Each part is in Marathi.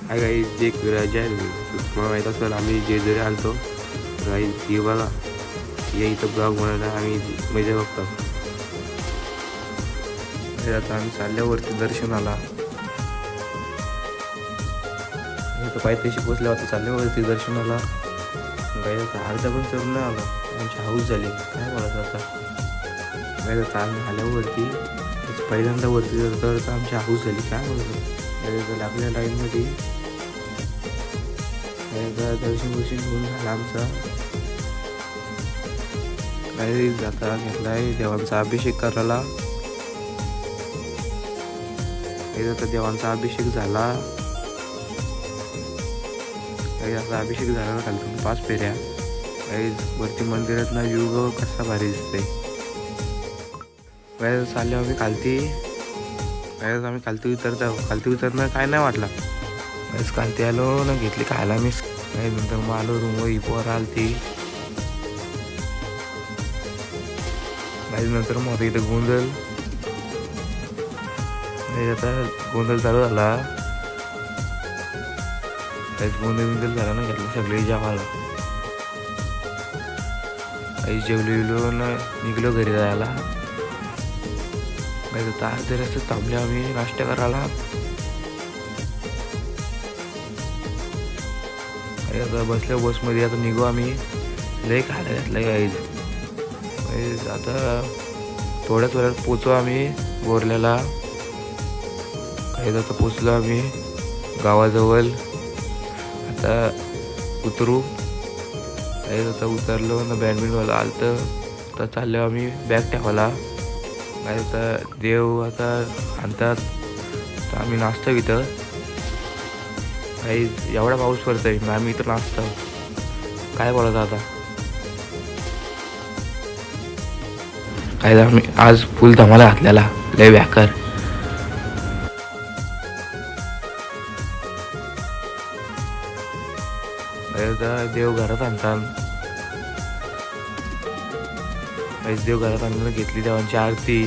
हाय गाई एक राजा आहे तुम्हाला माहीत असेल आम्ही जेजुरी आलतो गाई ही बघा ये इथं ब्लॉग बनवला आम्ही मजा बघतो. आता आम्ही चालल्यावरती दर्शनाला इथं पायथ्याशी पोचल्या होता चालल्यावरती दर्शनाला गाई आता अर्धा पण चढून नाही आला. आमची हाऊस झाली काय बोलायचं आता. गाई आता आम्ही आल्यावरती पहिल्यांदा वरती तर आमची हाऊस झाली काय बोलायचं. आपल्या लाईनमध्ये दर्शन होऊन झाला आमचा. काही जाता घेतलाय देवांचा अभिषेक करायला. आता देवांचा अभिषेक झाला. काही आता अभिषेक झाला ना खालतून 5 फेऱ्या. काही वरती मंदिरात ना व्ह्यू कसा भारी दिसते. काय चालले आम्ही खालती. काय आम्ही खालती उतरणार काय नाही वाटला. बस खालती आलो ना घेतली खायला मी. काही नंतर मग आलो रूमवर पोर आलती. नंतर मग इथं गोंधळ आता गोंधळ चालू झाला. गोंधळ झाला ना घेतलं सगळे जेवायला. काही जेवलो ना निघलो घरी जायला. काही तास रस्ते थांबले आम्ही नाश्ता करायला. आता बसल्या बसमध्ये आता निघू आम्ही. लय खायला घातलं काही आता थोड्याच वेळात पोचू आम्ही बोरल्याला. काही आता पोचलो आम्ही गावाजवळ. आता उतरू. काही आता उतरलो ना बॅडमिंटनवाला आलतं तर चाललो आम्ही बॅग ठेवायला. काही आता देव आता आणतात तर आम्ही नाचतो इथं. काही एवढा पाऊस पडतोय मग आम्ही इथं नाचतो काय बोलायचं आता. काय आम्ही आज फुल धमाला घातलेला लय व्याकर. देव घरात आणतात. देव घरात आणून घेतली देवांची आरती.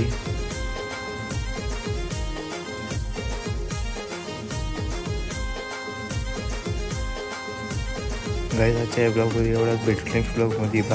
गाईज आजच्या ब्लॉगमध्ये एवढाच भेटू नेक्स्ट ब्लॉगमध्ये. बाय.